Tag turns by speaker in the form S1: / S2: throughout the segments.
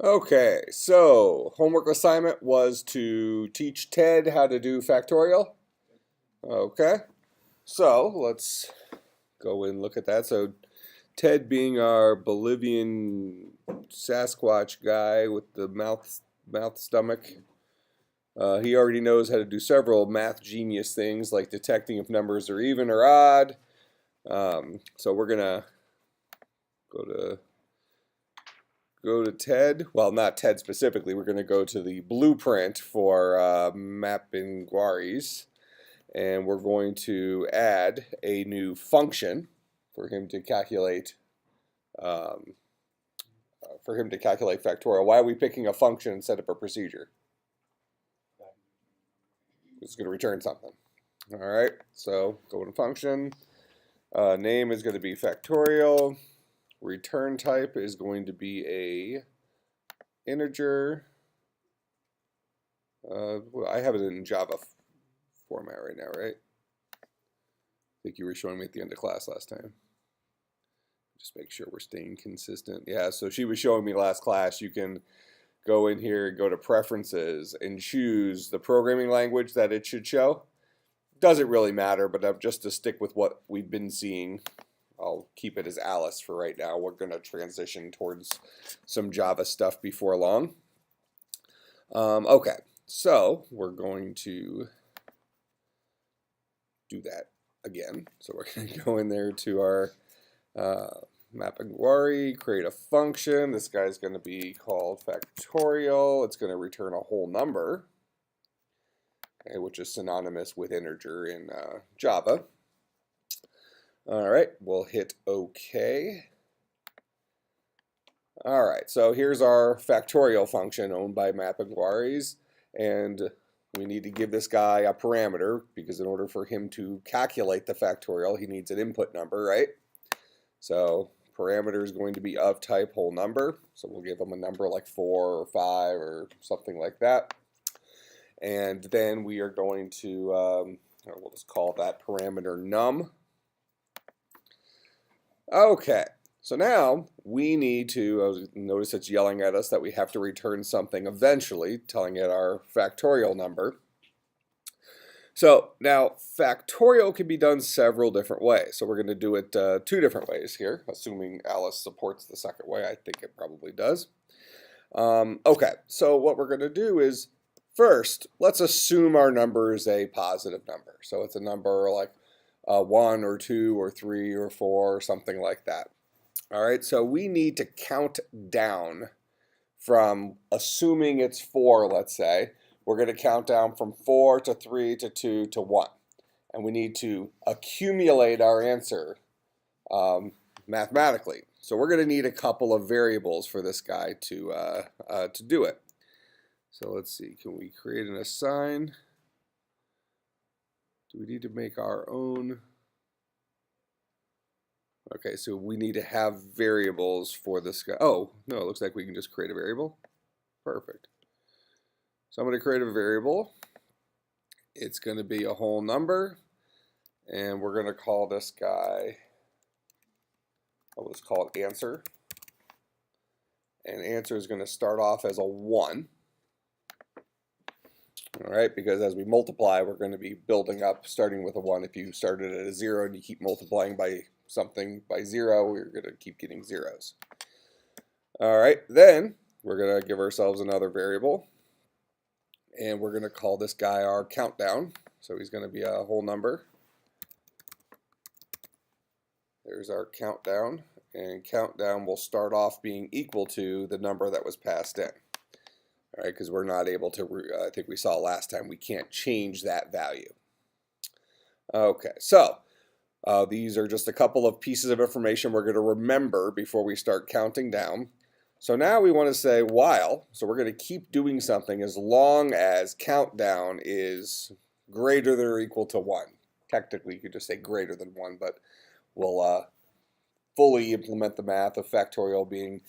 S1: Okay, so homework assignment was to teach Ted how to do factorial. Okay, so let's go and look at that. So Ted being our Bolivian Sasquatch guy with the mouth stomach, he already knows how to do several math genius things like detecting if numbers are even or odd. So we're gonna go to Ted. Well, not Ted specifically. We're going to go to the blueprint for mapping Guaris, and we're going to add a new function for him to calculate factorial. Why are we picking a function instead of a procedure? It's going to return something. All right, so go to function. Name is going to be factorial. Return type is going to be a integer. Well, I have it in Java format right now, right? I think you were showing me at the end of class last time. Just make sure we're staying consistent. Yeah, so she was showing me last class. You can go in here, go to preferences, and choose the programming language that it should show. Doesn't really matter, but just to stick with what we've been seeing, I'll keep it as Alice for right now. We're going to transition towards some Java stuff before long. Okay, so we're going to do that again. So we're going to go in there to our mapping Guari, create a function. This guy's going to be called factorial. It's going to return a whole number, okay, which is synonymous with integer in Java. All right, we'll hit OK. All right, so here's our factorial function owned by mapping Guaris, and we need to give this guy a parameter because in order for him to calculate the factorial, he needs an input number, right? So parameter is going to be of type whole number. So we'll give him a number like 4 or 5 or something like that. And then we are going to, we'll just call that parameter num. Okay, so now we need to, notice it's yelling at us that we have to return something eventually, telling it our factorial number. So now factorial can be done several different ways. So we're going to do it 2 different ways here, assuming Alice supports the second way. I think it probably does. Okay, so what we're going to do is first, let's assume our number is a positive number. So it's a number like 1 or 2 or 3 or 4 or something like that. All right, so we need to count down from assuming it's 4, let's say. We're going to count down from 4 to 3 to 2 to 1. And we need to accumulate our answer mathematically. So we're going to need a couple of variables for this guy to do it. So let's see, can we create an assign? Do we need to make our own? Okay, so we need to have variables for this guy. Oh, no, it looks like we can just create a variable. Perfect. So I'm going to create a variable. It's going to be a whole number, and we're going to call this guy, let's call it answer. And answer is going to start off as a 1. All right, because as we multiply, we're going to be building up, starting with a 1. If you started at a 0 and you keep multiplying by something by 0, we're going to keep getting zeros. All right, then we're going to give ourselves another variable. And we're going to call this guy our countdown. So he's going to be a whole number. There's our countdown. And countdown will start off being equal to the number that was passed in. All right, because we're not able to, I think we saw last time, we can't change that value. Okay, so these are just a couple of pieces of information we're going to remember before we start counting down. So now we want to say while, so we're going to keep doing something as long as countdown is greater than or equal to 1. Technically, you could just say greater than 1, but we'll fully implement the math of factorial being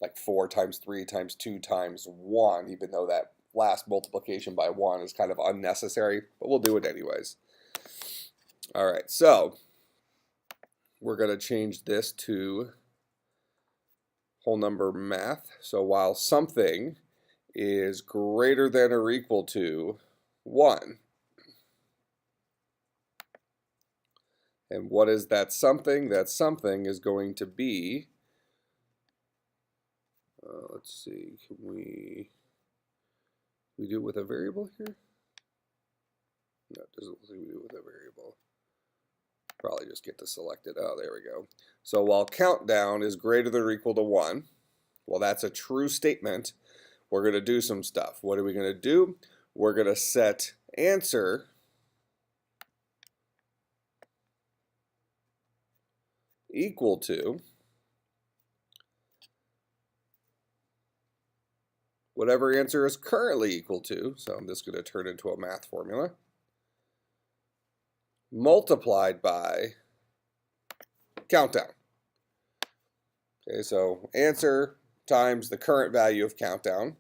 S1: like 4 times 3 times 2 times 1, even though that last multiplication by 1 is kind of unnecessary, but we'll do it anyways. All right, so we're going to change this to whole number math. So while something is greater than or equal to 1, and what is that something? That something is going to be, let's see, can we do it with a variable here? No, it doesn't look like we do it with a variable. Probably just get to select it. Oh, there we go. So while countdown is greater than or equal to 1, well, that's a true statement. We're going to do some stuff. What are we going to do? We're going to set answer equal to whatever answer is currently equal to, so I'm just going to turn it into a math formula, multiplied by countdown. Okay, so answer times the current value of countdown.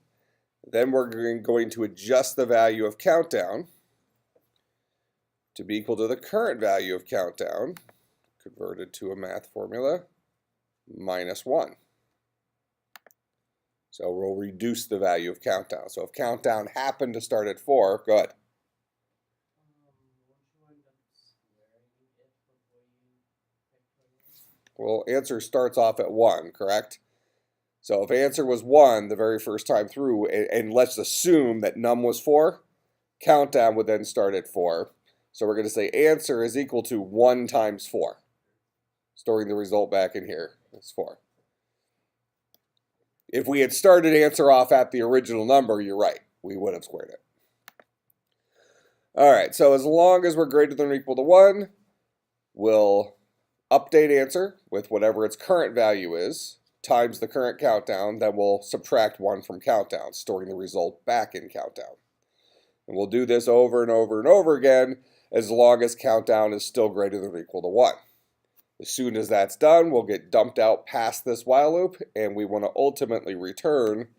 S1: Then we're going to adjust the value of countdown to be equal to the current value of countdown, converted to a math formula, minus 1. So we'll reduce the value of countdown. So if countdown happened to start at 4, go ahead. Well, answer starts off at 1, correct? So if answer was 1 the very first time through, and let's assume that num was 4, countdown would then start at 4. So we're going to say answer is equal to 1 times 4. Storing the result back in here, it's 4. If we had started answer off at the original number, you're right, we would have squared it. All right, so as long as we're greater than or equal to 1, we'll update answer with whatever its current value is, times the current countdown, then we'll subtract 1 from countdown, storing the result back in countdown. And we'll do this over and over and over again as long as countdown is still greater than or equal to 1. As soon as that's done, we'll get dumped out past this while loop, and we want to ultimately return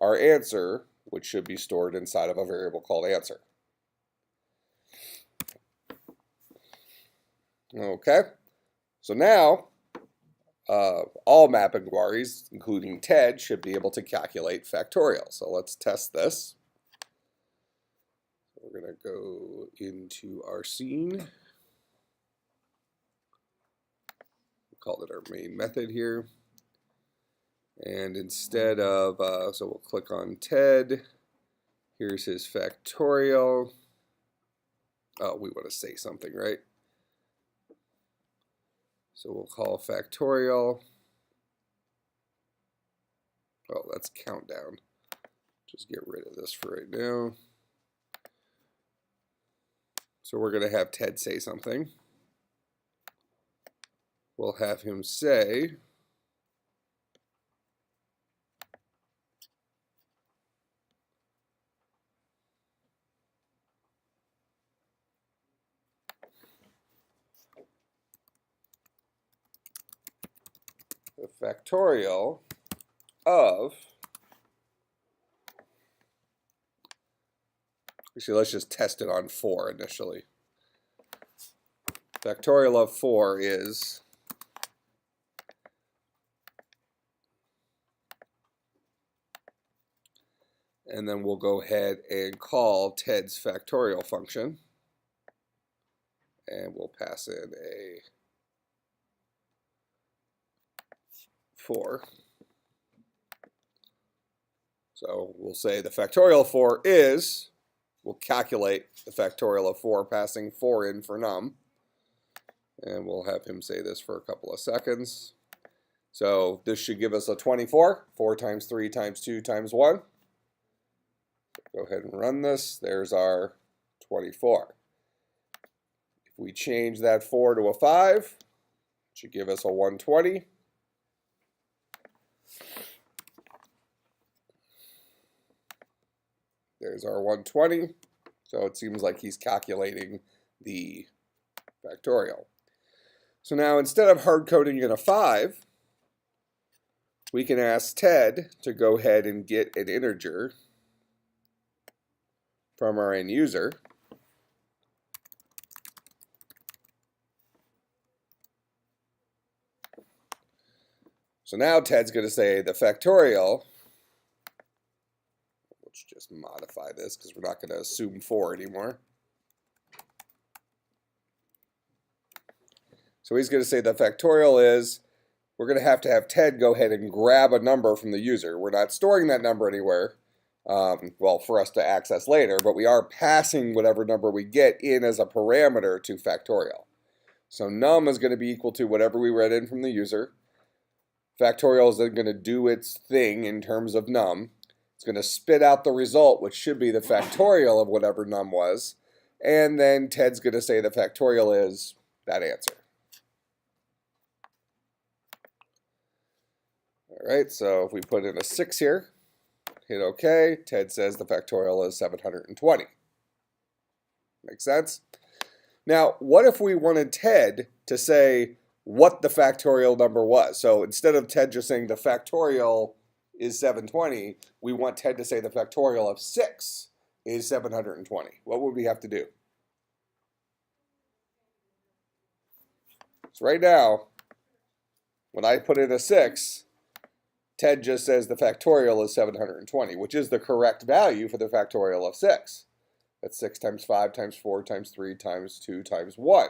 S1: our answer, which should be stored inside of a variable called answer. Okay, so now all map inquiries, including TED, should be able to calculate factorial. So let's test this. We're going to go into our scene. Call it our main method here. And instead of, so we'll click on TED. Here's his factorial. Oh, we want to say something, right? So we'll call factorial. Oh, that's countdown. Just get rid of this for right now. So we're going to have TED say something. We'll have him say the factorial of, actually let's just test it on 4 initially. Factorial of 4 is and then we'll go ahead and call TED's factorial function. And we'll pass in a 4. So we'll say the factorial of 4 is, we'll calculate the factorial of 4, passing 4 in for num. And we'll have him say this for a couple of seconds. So this should give us a 24. 4 times 3 times 2 times 1. Go ahead and run this. There's our 24. If we change that 4 to a 5, it should give us a 120. There's our 120. So it seems like he's calculating the factorial. So now instead of hard coding in a 5, we can ask TED to go ahead and get an integer from our end user. So So now Ted's going to say the factorial. Let's just modify this because we're not going to assume 4 anymore. So he's going to say the factorial is, we're going to have Ted go ahead and grab a number from the user. We're not storing that number anywhere, well, for us to access later, but we are passing whatever number we get in as a parameter to factorial. So num is going to be equal to whatever we read in from the user. Factorial is then going to do its thing in terms of num. It's going to spit out the result, which should be the factorial of whatever num was. And then Ted's going to say the factorial is that answer. All right, so if we put in a 6 here, hit OK, Ted says the factorial is 720. Make sense? Now, what if we wanted Ted to say what the factorial number was? So instead of Ted just saying the factorial is 720, we want Ted to say the factorial of 6 is 720. What would we have to do? So right now, when I put in a 6, Ted just says the factorial is 720, which is the correct value for the factorial of 6. That's 6 times 5 times 4 times 3 times 2 times 1.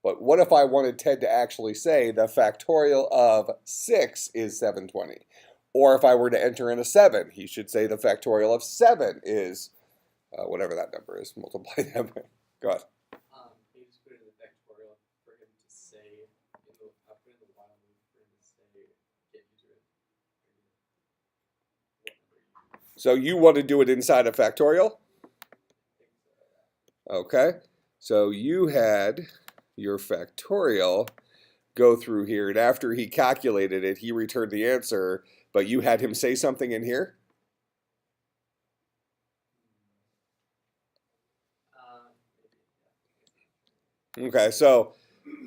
S1: But what if I wanted Ted to actually say the factorial of 6 is 720? Or if I were to enter in a 7, he should say the factorial of 7 is whatever that number is. Multiply them. Go ahead.
S2: Can you just put in the factorial for him to say, I'll put in the while loop for him to say, get user in.
S1: So you want to do it inside of factorial? Okay. So you had your factorial go through here, and after he calculated it, he returned the answer, but you had him say something in here? Okay, so,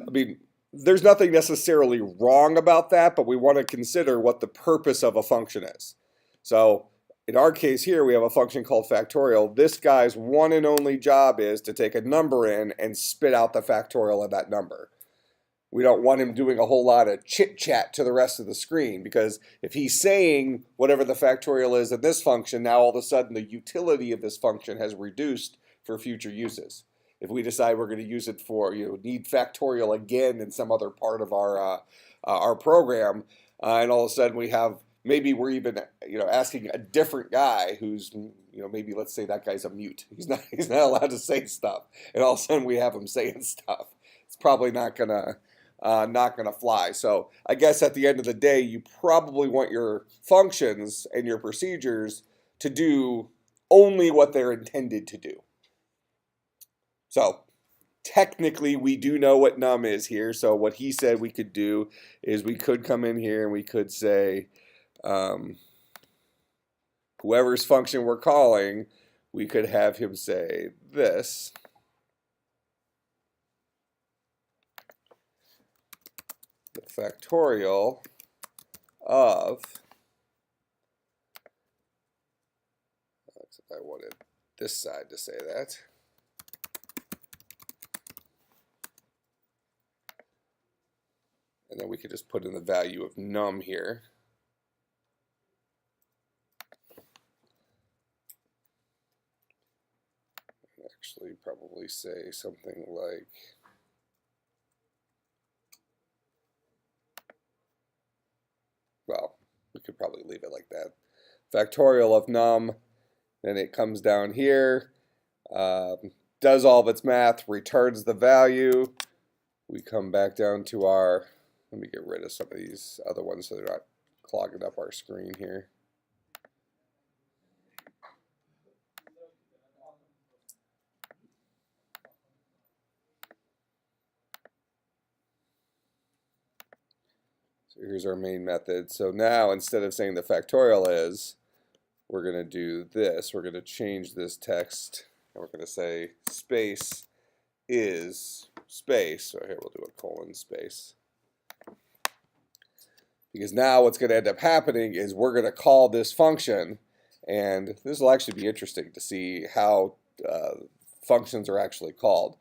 S1: I mean, there's nothing necessarily wrong about that, but we want to consider what the purpose of a function is. So, in our case here, we have a function called factorial. This guy's one and only job is to take a number in and spit out the factorial of that number. We don't want him doing a whole lot of chit-chat to the rest of the screen, because if he's saying whatever the factorial is in this function, now all of a sudden the utility of this function has reduced for future uses. If we decide we're going to use it for, need factorial again in some other part of our program, and all of a sudden we have, maybe we're even, asking a different guy who's, maybe let's say that guy's a mute. He's not allowed to say stuff, and all of a sudden we have him saying stuff. It's probably not gonna fly. So I guess at the end of the day, you probably want your functions and your procedures to do only what they're intended to do. So technically, we do know what num is here. So what he said we could do is we could come in here and we could say, whoever's function we're calling, we could have him say this. The factorial of, I wanted this side to say that. And then we could just put in the value of num here. Actually, probably say something like, well, we could probably leave it like that. Factorial of num, then it comes down here, does all of its math, returns the value. We come back down to our, let me get rid of some of these other ones so they're not clogging up our screen here. So here's our main method. So now instead of saying the factorial is, we're going to do this. We're going to change this text, and we're going to say space is space. So here we'll do a colon space. Because now what's going to end up happening is we're going to call this function, and this will actually be interesting to see how functions are actually called.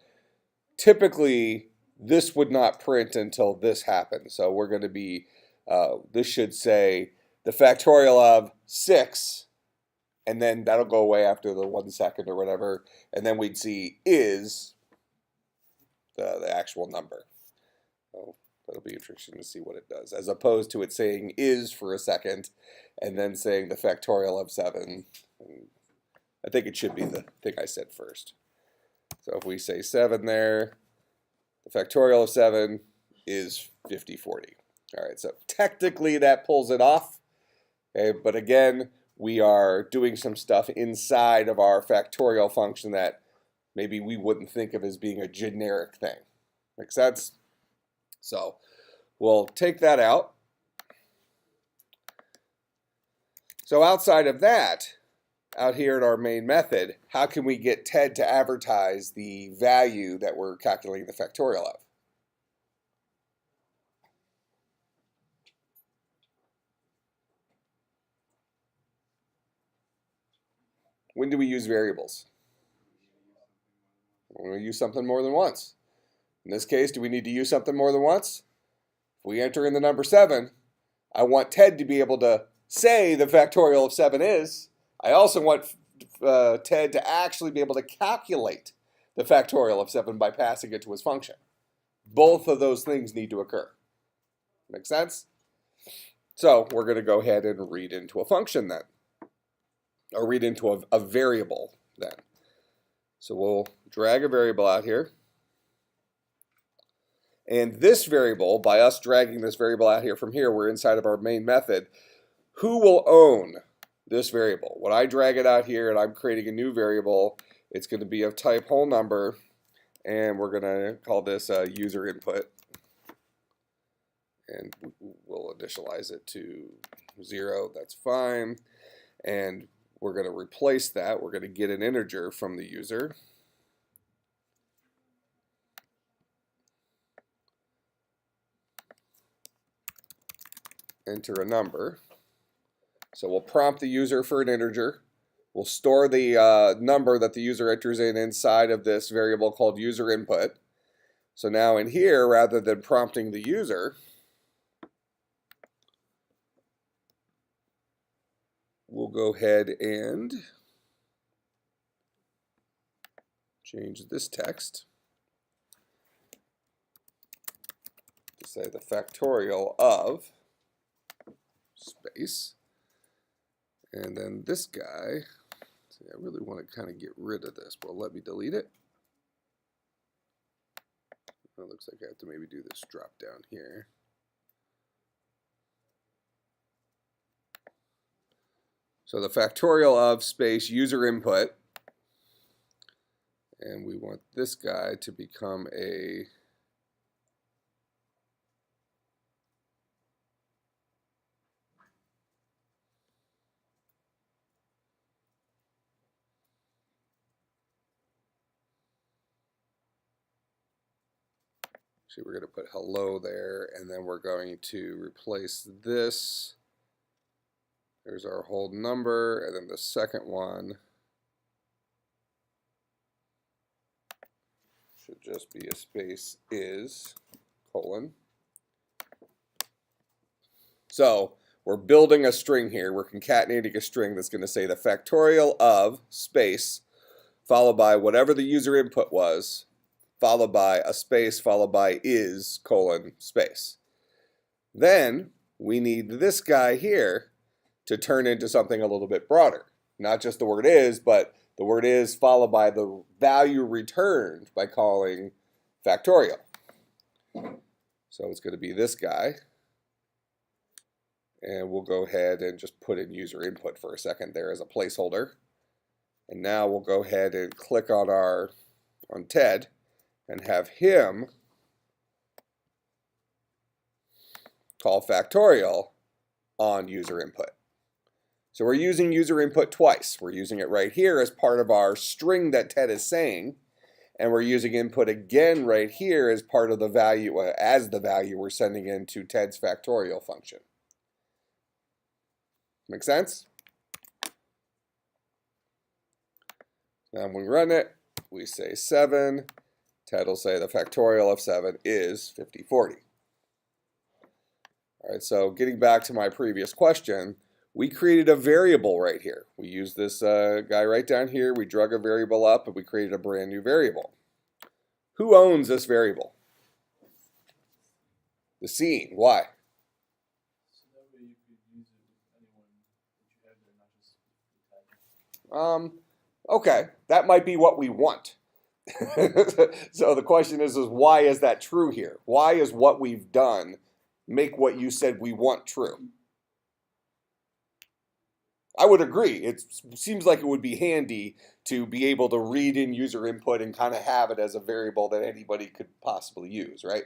S1: Typically, this would not print until this happens. So we're going to be This should say the factorial of 6, and then that'll go away after the 1 second or whatever, and then we'd see is the actual number. So that'll be interesting to see what it does, as opposed to it saying is for a second, and then saying the factorial of 7. I think it should be the thing I said first. So if we say 7 there, the factorial of 7 is 5040. All right, so technically that pulls it off. Okay, but again, we are doing some stuff inside of our factorial function that maybe we wouldn't think of as being a generic thing. Make sense? So we'll take that out. So outside of that, out here in our main method, how can we get TED to advertise the value that we're calculating the factorial of? When do we use variables? When we use something more than once. In this case, do we need to use something more than once? If we enter in the number 7, I want TED to be able to say the factorial of 7 is. I also want TED to actually be able to calculate the factorial of 7 by passing it to his function. Both of those things need to occur. Make sense? So we're going to go ahead and read into a function then. Or read into a variable then. So we'll drag a variable out here. And this variable, by us dragging this variable out here from here, we're inside of our main method. Who will own this variable? When I drag it out here and I'm creating a new variable, it's going to be of type whole number, and we're going to call this user input. And we'll initialize it to 0. That's fine. And we're going to replace that. We're going to get an integer from the user. Enter a number. So we'll prompt the user for an integer. We'll store the number that the user enters in inside of this variable called user input. So now in here, rather than prompting the user, we'll go ahead and change this text to say the factorial of space. And then this guy, see, I really want to kind of get rid of this, but let me delete it. It looks like I have to maybe do this drop down here. So the factorial of space user input, and we want this guy to become a we're going to put hello there, and then we're going to replace this. There's our whole number, and then the second one should just be a space is colon. So we're building a string here. We're concatenating a string that's going to say the factorial of space followed by whatever the user input was, followed by a space, followed by is colon space. Then we need this guy here to turn into something a little bit broader. Not just the word is, but the word is followed by the value returned by calling factorial. So it's going to be this guy. And we'll go ahead and just put in user input for a second there as a placeholder. And now we'll go ahead and click on TED and have him call factorial on user input. So we're using user input twice. We're using it right here as part of our string that TED is saying, and we're using input again right here as part of the value, as the value we're sending into TED's factorial function. Make sense? Now when we run it, we say 7. TED will say the factorial of 7 is 5040. All right, so getting back to my previous question, we created a variable right here. We used this guy right down here. We drug a variable up, and we created a brand new variable. Who owns this variable? The scene. Why?
S2: So that way you could use it with anyone that you have there, not just the tag.
S1: Okay, that might be what we want. So the question is why is that true here? Why is what we've done make what you said we want true? I would agree. It seems like it would be handy to be able to read in user input and kind of have it as a variable that anybody could possibly use, right?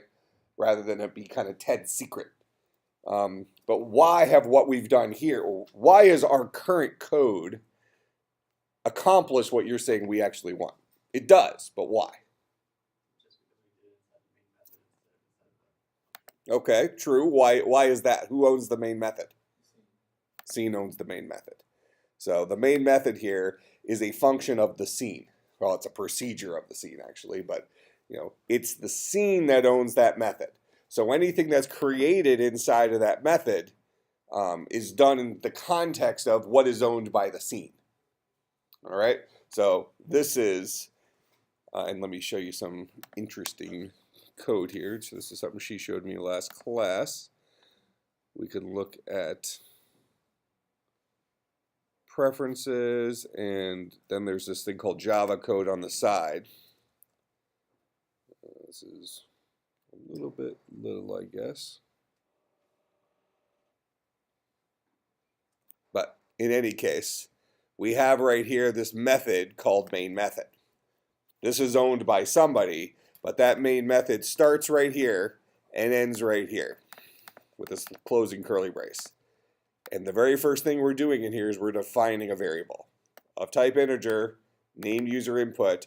S1: Rather than it be kind of Ted's secret. But why have what we've done here, why is our current code accomplish what you're saying we actually want? It does, but why?
S2: Just because we did it inside the main method instead of inside the
S1: Okay, true. Why is that? Who owns the main method?
S2: scene.
S1: Scene owns the main method. So the main method here is a function of the scene. Well, it's a procedure of the scene actually, but it's the scene that owns that method. So anything that's created inside of that method is done in the context of what is owned by the scene. All right. So this is, and let me show you some interesting code here. So this is something she showed me last class. We could look at preferences, and then there's this thing called Java code on the side. This is a little bit little, I guess. But in any case, we have right here this method called main method. This is owned by somebody, but that main method starts right here and ends right here with this closing curly brace. And the very first thing we're doing in here is we're defining a variable of type integer, named user input,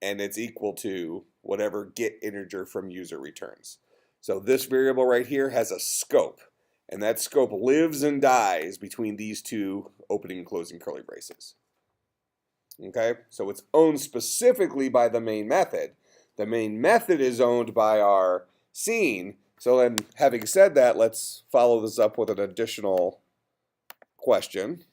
S1: and it's equal to whatever get integer from user returns. So this variable right here has a scope, and that scope lives and dies between these two opening and closing curly braces. Okay, so it's owned specifically by the main method. The main method is owned by our scene. So then, having said that, let's follow this up with an additional question.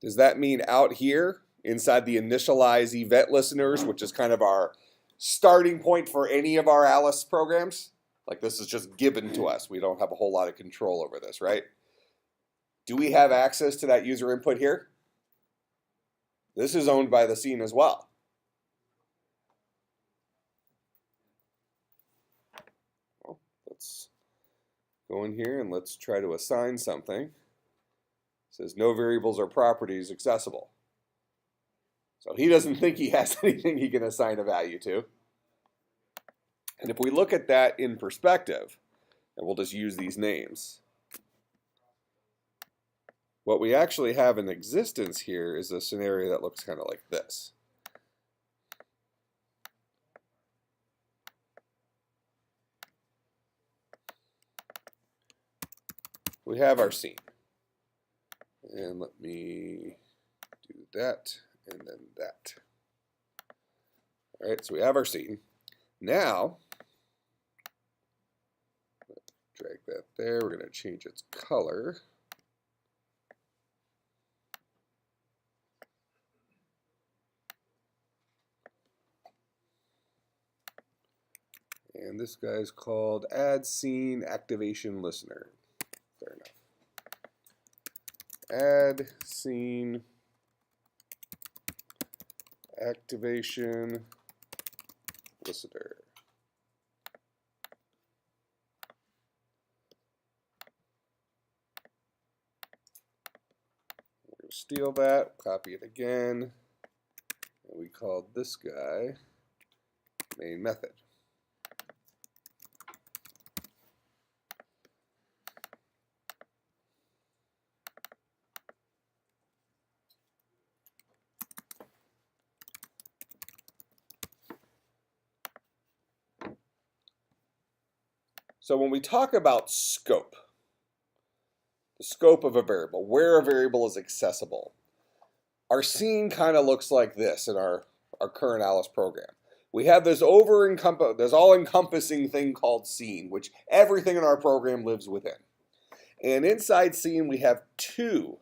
S1: Does that mean out here inside the initialize event listeners, which is kind of our starting point for any of our Alice programs? Like this is just given to us. We don't have a whole lot of control over this, right? Do we have access to that user input here? This is owned by the scene as well. Well, let's go in here and let's try to assign something. It says no variables or properties accessible. So he doesn't think he has anything he can assign a value to. And if we look at that in perspective, and we'll just use these names, what we actually have in existence here is a scenario that looks kind of like this. We have our scene. And let me do that and then that. All right, so we have our scene. Now, drag that there. We're going to change its color. And this guy's called Add Scene Activation Listener. Fair enough. Add Scene Activation Listener. We're going to steal that, copy it again, and we called this guy main method. So when we talk about scope, the scope of a variable, where a variable is accessible, our scene kind of looks like this in our current Alice program. we have this all-encompassing thing called scene, which everything in our program lives within. And inside scene, we have two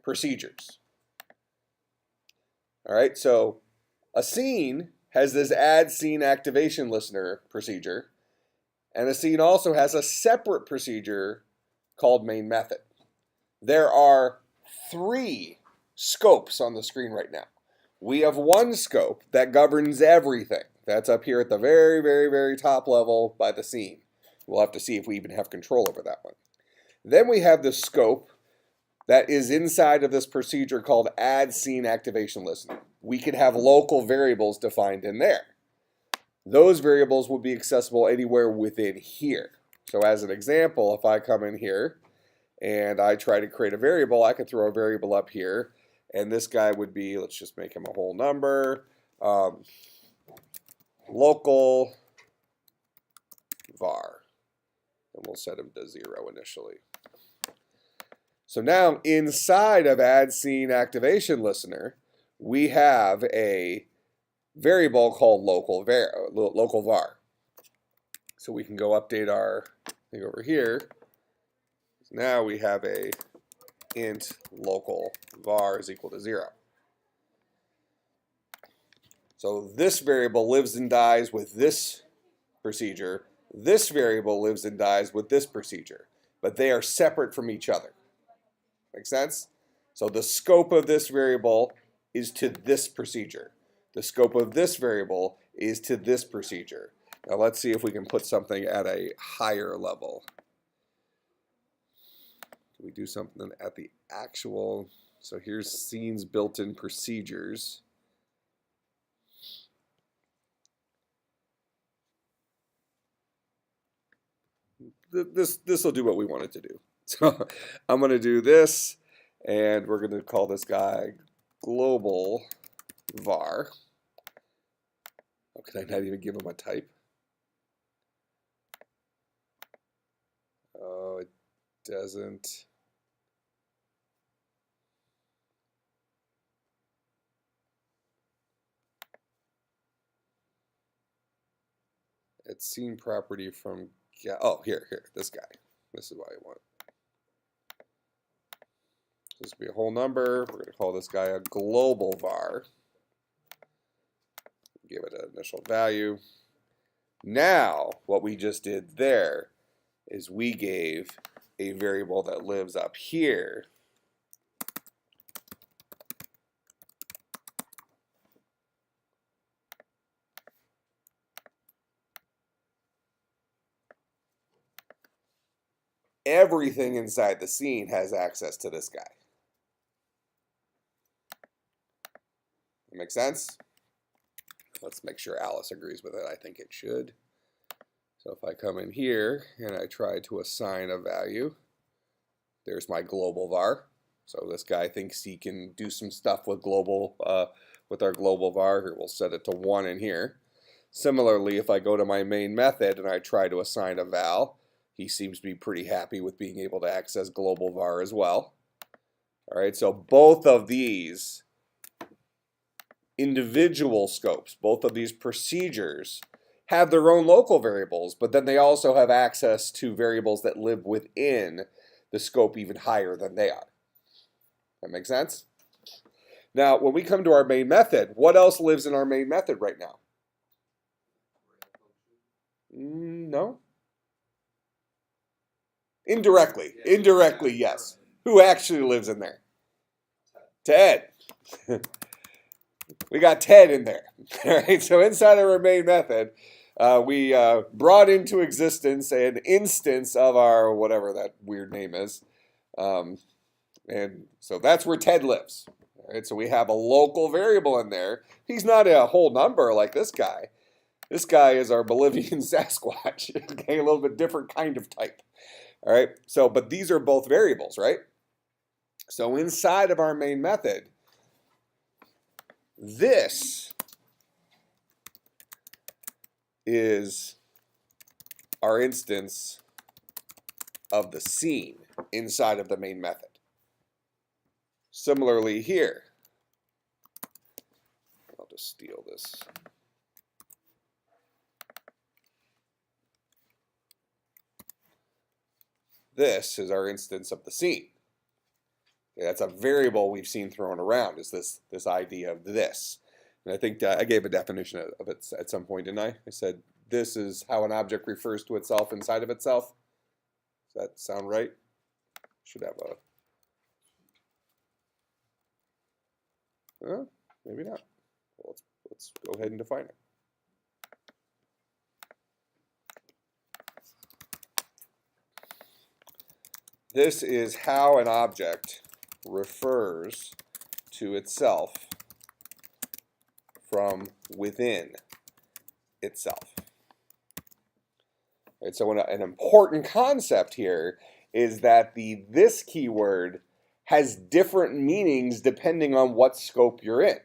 S1: procedures. All right, so a scene has this add scene activation listener procedure, and a scene also has a separate procedure called main method. There are three scopes on the screen right now. We have one scope that governs everything. That's up here at the very, very, very top level by the scene. We'll have to see if we even have control over that one. Then we have the scope that is inside of this procedure called add scene activation listener. We could have local variables defined in there. Those variables will be accessible anywhere within here. So as an example, if I come in here and I try to create a variable, I could throw a variable up here, and this guy would be, let's just make him a whole number, local var, and we'll set him to 0 initially. So now inside of add scene activation listener, we have a variable called local var. So we can go update our thing over here. Now we have a int local var is equal to 0. So this variable lives and dies with this procedure. This variable lives and dies with this procedure, but they are separate from each other. Make sense? So the scope of this variable is to this procedure. The scope of this variable is to this procedure. Now let's see if we can put something at a higher level. Can we do something at the actual? So here's scenes built-in procedures. This will do what we want it to do. So I'm going to do this, and we're going to call this guy global var. Oh, can I not even give him a type? Oh, it doesn't. It's scene property from, oh, here, this guy. This is what I want. This will be a whole number. We're going to call this guy a global var. Give it an initial value. Now, what we just did there is we gave a variable that lives up here everything inside the scene has access to this guy. That make sense? Let's make sure Alice agrees with it. I think it should. So if I come in here and I try to assign a value, there's my global var. So this guy thinks he can do some stuff with with our global var. Here, we'll set it to 1 in here. Similarly, if I go to my main method and I try to assign a val, he seems to be pretty happy with being able to access global var as well. All right, so both of these individual scopes, both of these procedures have their own local variables, but then they also have access to variables that live within the scope even higher than they are. That makes sense? Now, when we come to our main method, what else lives in our main method right now? No. Indirectly. Indirectly, yes. Who actually lives in there? Ted. We got Ted in there. All right, so inside of our main method, we brought into existence an instance of our whatever that weird name is. And so that's where Ted lives. All right, so we have a local variable in there. He's not a whole number like this guy. This guy is our Bolivian Sasquatch. Okay, a little bit different kind of type. All right, so but these are both variables, right? So inside of our main method, this is our instance of the scene inside of the main method. Similarly here, I'll just steal this this is our instance of the scene. Okay, that's a variable we've seen thrown around, is this idea of this. And I think I gave a definition of it at some point, didn't I? I said this is how an object refers to itself inside of itself. Does that sound right? Should have a... maybe not. Well, let's go ahead and define it. This is how an object refers to itself from within itself. Right, so an important concept here is that the this keyword has different meanings depending on what scope you're in.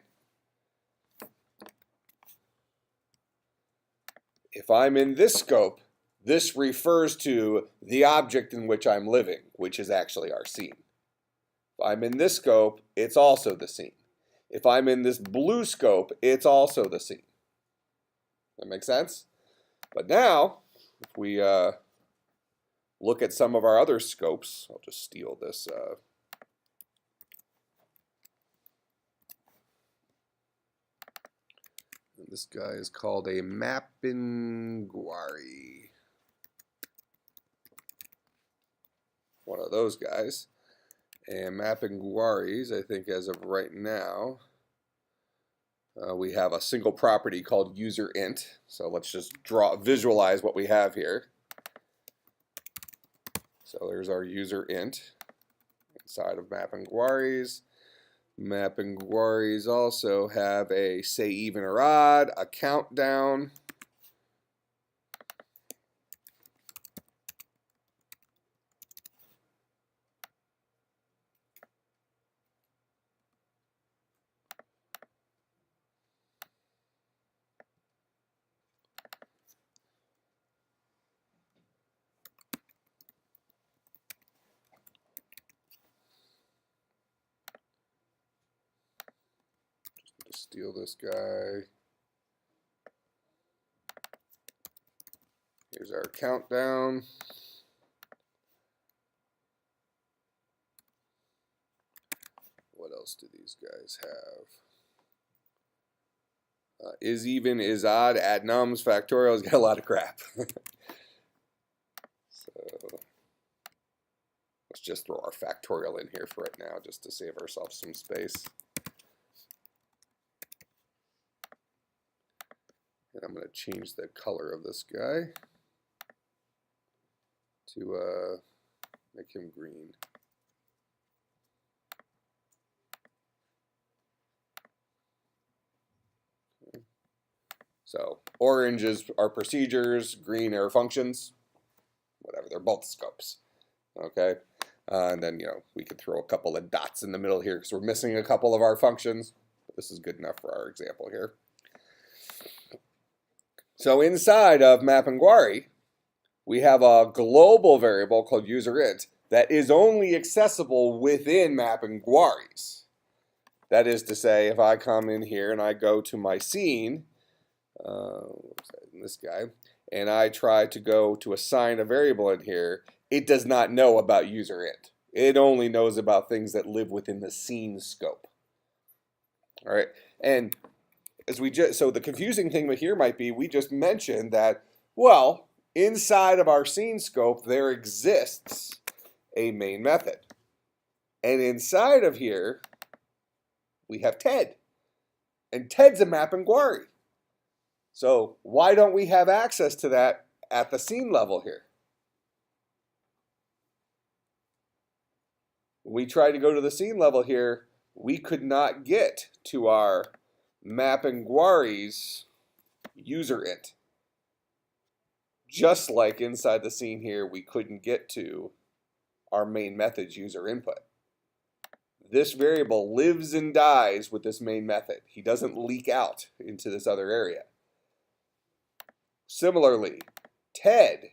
S1: If I'm in this scope, this refers to the object in which I'm living, which is actually our scene. If I'm in this scope, it's also the scene. If I'm in this blue scope, it's also the scene. That makes sense? But now, if we look at some of our other scopes, I'll just steal this. This guy is called a Mapinguari. One of those guys. And Mapinguaris, I think as of right now, we have a single property called userInt. So let's just visualize what we have here. So there's our userInt inside of Mapinguaris. Mapinguaris also have a say even or odd, a countdown. Steal this guy. Here's our countdown. What else do these guys have? Is even, is odd, add nums, factorial has got a lot of crap. So let's just throw our factorial in here for right now just to save ourselves some space. And I'm going to change the color of this guy to make him green. Okay. So orange is our procedures, green are functions, whatever, they're both scopes. Okay, and then we could throw a couple of dots in the middle here because we're missing a couple of our functions. But this is good enough for our example here. So inside of Mapinguari, we have a global variable called userInt that is only accessible within Mapinguaris. That is to say, if I come in here and I go to my scene, this guy, and I try to go to assign a variable in here, it does not know about userInt. It only knows about things that live within the scene scope. All right, and so the confusing thing here might be we just mentioned that, well, inside of our scene scope there exists a main method. And inside of here we have Ted. And Ted's a Mapinguari. So why don't we have access to that at the scene level here? When we try to go to the scene level here, we could not get to our Mapinguari's userInt. Just like inside the scene here, we couldn't get to our main method's user input. This variable lives and dies with this main method. He doesn't leak out into this other area. Similarly, Ted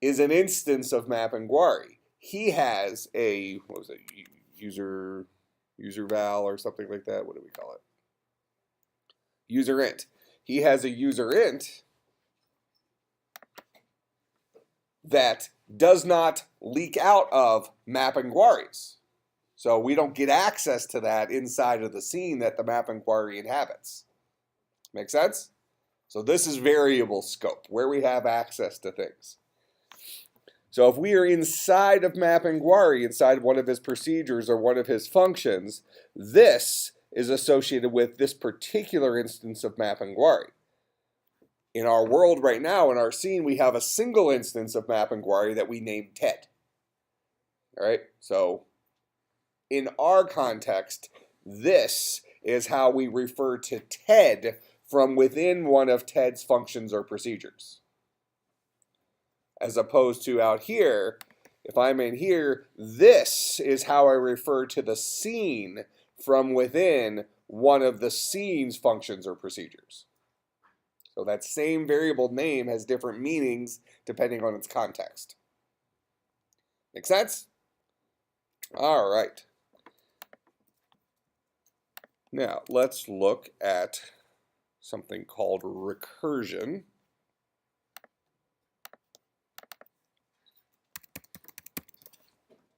S1: is an instance of Mapinguari. He has a, what was it, user val or something like that. What do we call it? userInt. He has a userInt that does not leak out of map inquiries. So we don't get access to that inside of the scene that the map inquiry inhabits. Make sense? So this is variable scope, where we have access to things. So if we are inside of map inquiry, inside one of his procedures or one of his functions, this is associated with this particular instance of map inquiry. In our world right now, in our scene, we have a single instance of map inquiry that we named Ted. All right, so in our context, this is how we refer to Ted from within one of Ted's functions or procedures. As opposed to out here, if I'm in here, this is how I refer to the scene from within one of the scene's functions or procedures. So that same variable name has different meanings depending on its context. Make sense? All right. Now, let's look at something called recursion.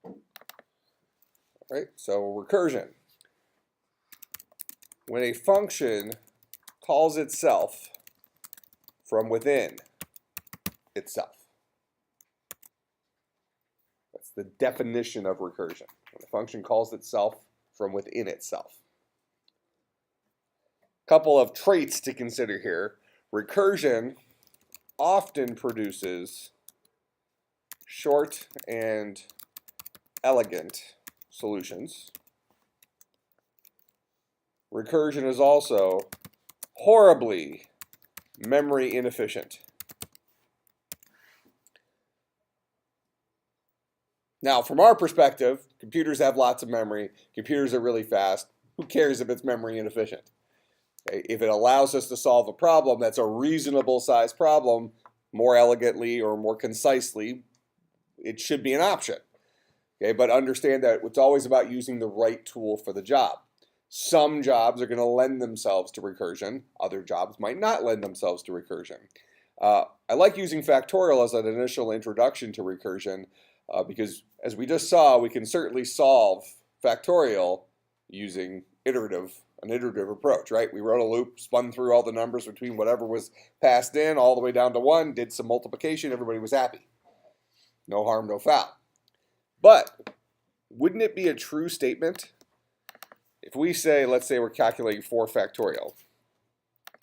S1: All right, so recursion. When a function calls itself from within itself. That's the definition of recursion. When a function calls itself from within itself. Couple of traits to consider here. Recursion often produces short and elegant solutions. Recursion is also horribly memory inefficient. Now, from our perspective, computers have lots of memory. Computers are really fast. Who cares if it's memory inefficient? Okay, if it allows us to solve a problem that's a reasonable size problem more elegantly or more concisely, it should be an option. Okay, but understand that it's always about using the right tool for the job. Some jobs are going to lend themselves to recursion. Other jobs might not lend themselves to recursion. I like using Factorial as an initial introduction to recursion because, as we just saw, we can certainly solve Factorial using an iterative approach, right? We wrote a loop, spun through all the numbers between whatever was passed in all the way down to 1, did some multiplication, everybody was happy. No harm, no foul. But wouldn't it be a true statement if we say, let's say we're calculating 4 factorial.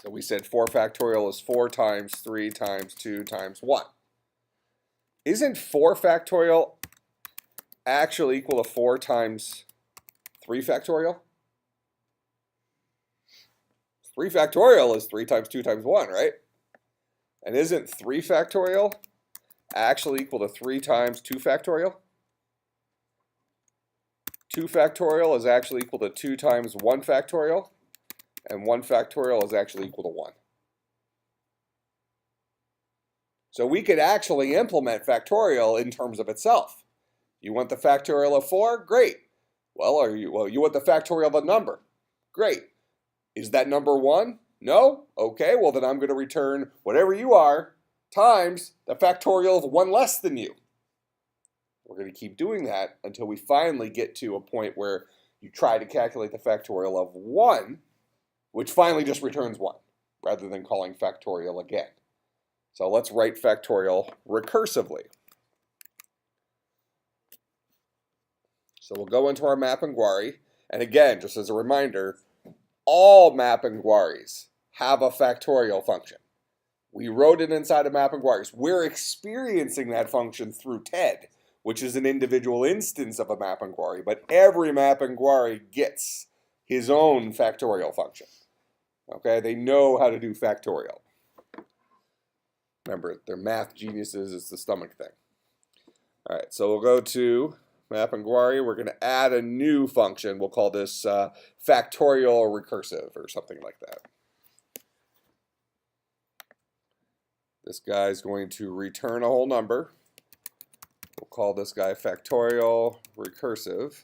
S1: So we said 4 factorial is 4 times 3 times 2 times 1. Isn't 4 factorial actually equal to 4 times 3 factorial? 3 factorial is 3 times 2 times 1, right? And isn't 3 factorial actually equal to 3 times 2 factorial? 2 factorial is actually equal to 2 times 1 factorial, and 1 factorial is actually equal to 1. So we could actually implement factorial in terms of itself. You want the factorial of 4? Great. Well, you want the factorial of a number? Great. Is that number 1? No? Okay, well then I'm going to return whatever you are times the factorial of 1 less than you. We're going to keep doing that until we finally get to a point where you try to calculate the factorial of 1, which finally just returns 1, rather than calling factorial again. So let's write factorial recursively. So we'll go into our map inquiry, and again, just as a reminder, all map inquiries have a factorial function. We wrote it inside of map inquiries. We're experiencing that function through TED, which is an individual instance of a map inquiry, but every map inquiry gets his own factorial function. Okay, they know how to do factorial. Remember, they're math geniuses, it's the stomach thing. All right, so we'll go to map inquiry. We're going to add a new function. We'll call this factorial recursive or something like that. This guy's going to return a whole number. We'll call this guy factorial recursive.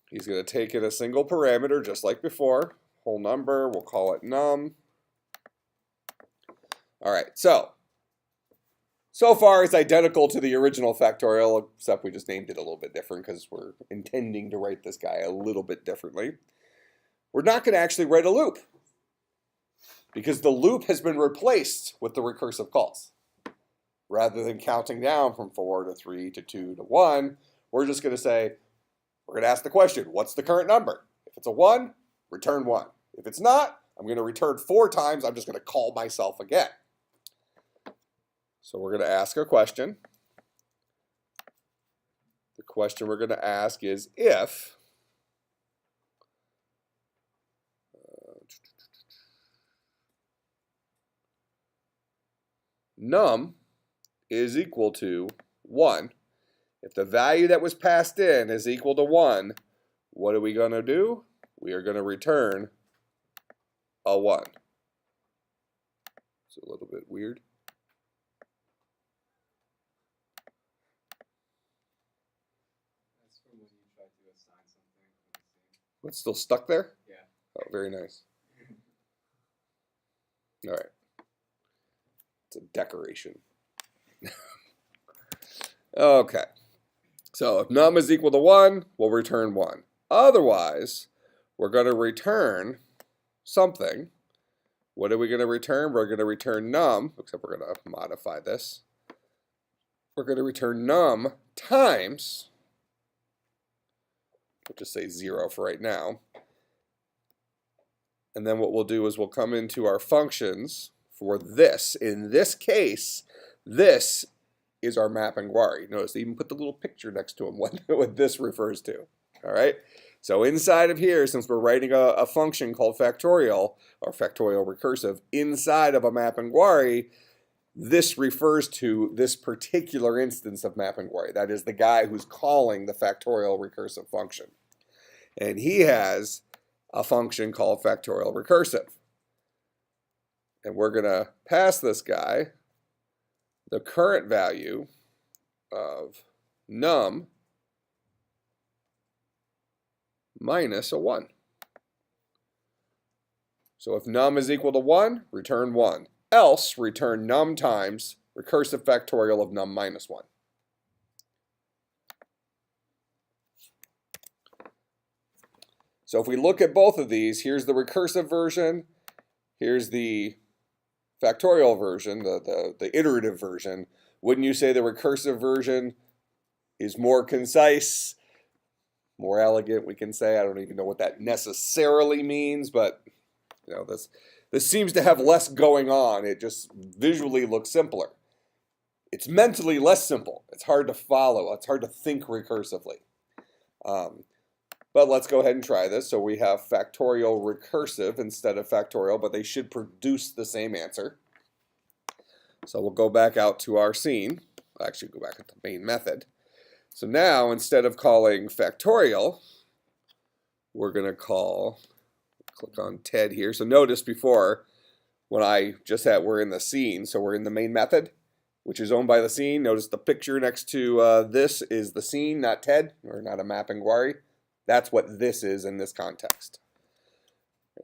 S1: He's going to take in a single parameter just like before. Whole number, we'll call it num. All right, so far it's identical to the original factorial, except we just named it a little bit different because we're intending to write this guy a little bit differently. We're not going to actually write a loop because the loop has been replaced with the recursive calls. Rather than counting down from 4 to 3 to 2 to 1, we're just going to say, we're going to ask the question, what's the current number? If it's a 1, return 1. If it's not, I'm going to return 4 times. I'm just going to call myself again. So we're going to ask a question. The question we're going to ask is if num is equal to 1. If the value that was passed in is equal to 1, what are we going to do? We are going to return a 1. It's a little bit weird.
S2: That's from when you try to assign something.
S1: What's still stuck there?
S2: Yeah.
S1: Oh, very nice. All right. It's a decoration. Okay. So if num is equal to 1, we'll return 1. Otherwise, we're going to return something. What are we going to return? We're going to return num, except we're going to modify this. We're going to return num times, we'll just say 0 for right now. And then what we'll do is we'll come into our functions for this. In this case, this is our mapping query. Notice they even put the little picture next to them, what this refers to. All right. So inside of here, since we're writing a function called factorial, or factorial recursive, inside of a mapping query, this refers to this particular instance of mapping query. That is the guy who's calling the factorial recursive function. And he has a function called factorial recursive. And we're going to pass this guy the current value of num minus a 1. So if num is equal to 1, return 1. Else, return num times recursive factorial of num minus 1. So if we look at both of these, here's the recursive version, here's the factorial version, the iterative version. Wouldn't you say the recursive version is more concise, more elegant, we can say? I don't even know what that necessarily means, but you know, this seems to have less going on. It just visually looks simpler. It's mentally less simple. It's hard to follow. It's hard to think recursively. But let's go ahead and try this. So we have factorial recursive instead of factorial, but they should produce the same answer. So we'll go back out to our scene. I'll actually go back to the main method. So now, instead of calling factorial, we're going to call, click on TED here. So notice before, when I just had, we're in the scene, so we're in the main method, which is owned by the scene. Notice the picture next to this is the scene, not TED, or not a mapping query. That's what this is in this context.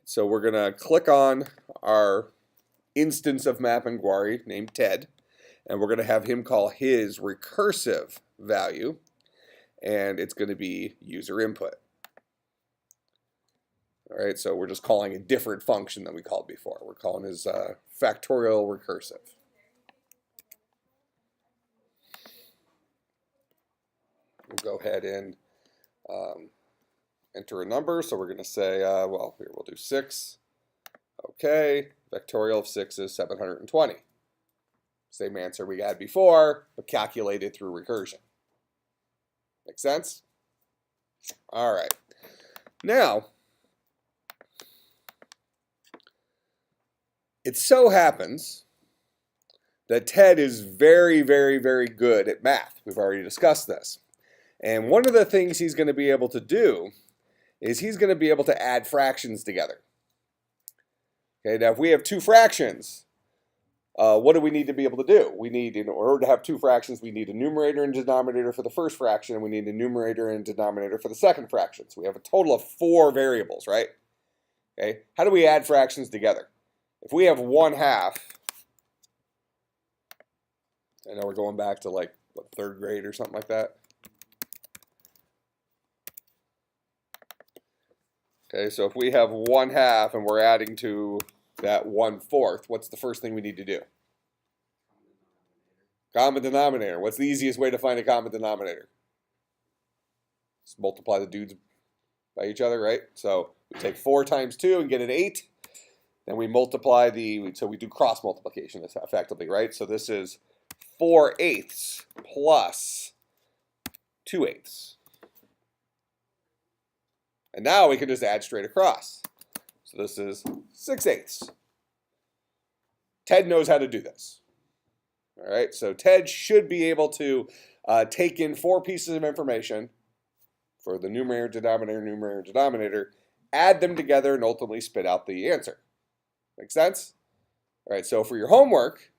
S1: So we're going to click on our instance of mapping query named TED, and we're going to have him call his recursive value, and it's going to be user input. All right, so we're just calling a different function than we called before. We're calling his factorial recursive. We'll go ahead and enter a number. So we're going to say, well, here we'll do 6. Okay, factorial of 6 is 720. Same answer we had before, but calculated through recursion. Make sense? All right. Now, it so happens that TED is very, very, very good at math. We've already discussed this. And one of the things he's going to be able to do is he's going to be able to add fractions together. Okay, now if we have two fractions, what do we need to be able to do? We need, in order to have two fractions, we need a numerator and denominator for the first fraction, and we need a numerator and denominator for the second fraction. So we have a total of 4 variables, right? Okay, how do we add fractions together? If we have 1/2 I know we're going back to like, what, 3rd grade or something like that. Okay, so if we have 1/2 and we're adding to that 1/4, what's the first thing we need to do? Common denominator. What's the easiest way to find a common denominator? Just multiply the dudes by each other, right? So we take 4 times 2 and get an 8. Then we multiply so we do cross multiplication effectively, right? So this is 4/8 plus 2/8. And now we can just add straight across. So this is 6/8. Ted knows how to do this. All right, so Ted should be able to take in 4 pieces of information for the numerator, denominator, add them together, and ultimately spit out the answer. Make sense? All right, so for your homework,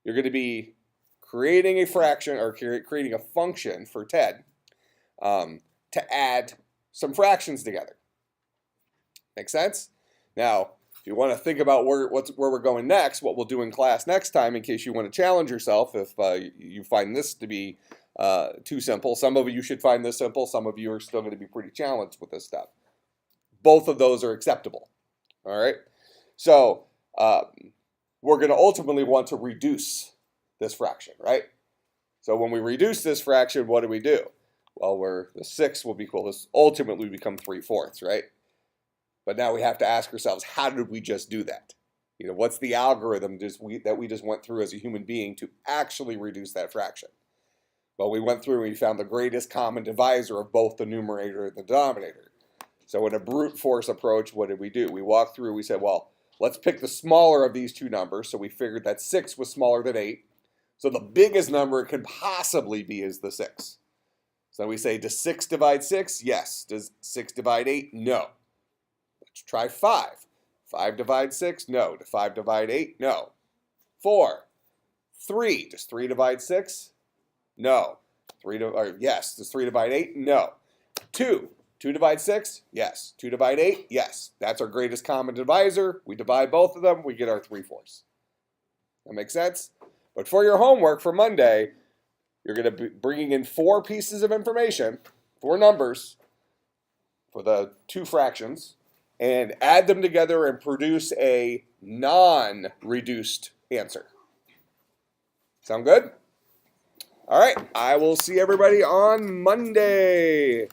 S1: you're going to be creating a fraction or creating a function for Ted to add some fractions together. Make sense? Now, if you want to think about where we're going next, what we'll do in class next time, in case you want to challenge yourself, if you find this to be too simple. Some of you should find this simple. Some of you are still going to be pretty challenged with this stuff. Both of those are acceptable. All right? So we're going to ultimately want to reduce this fraction, right? So when we reduce this fraction, what do? Well, the 6 will be equal. This ultimately become 3/4, right? But now we have to ask ourselves, how did we just do that? You know, what's the algorithm that we just went through as a human being to actually reduce that fraction? Well, we went through and we found the greatest common divisor of both the numerator and the denominator. So in a brute force approach, what did? We walked through, we said, well, let's pick the smaller of these 2 numbers. So we figured that 6 was smaller than 8. So the biggest number it could possibly be is the 6. So we say, does 6 divide 6? Yes. Does 6 divide 8? No. Let's try 5. 5 divide 6? No. Does 5 divide 8? No. 4. 3. Does 3 divide 6? No. Yes. Does 3 divide 8? No. 2. 2 divide 6? Yes. 2 divide 8? Yes. That's our greatest common divisor. We divide both of them. We get our 3/4. That makes sense? But for your homework for Monday, you're going to be bringing in 4 pieces of information, 4 numbers for the 2 fractions, and add them together and produce a non-reduced answer. Sound good? All right, I will see everybody on Monday.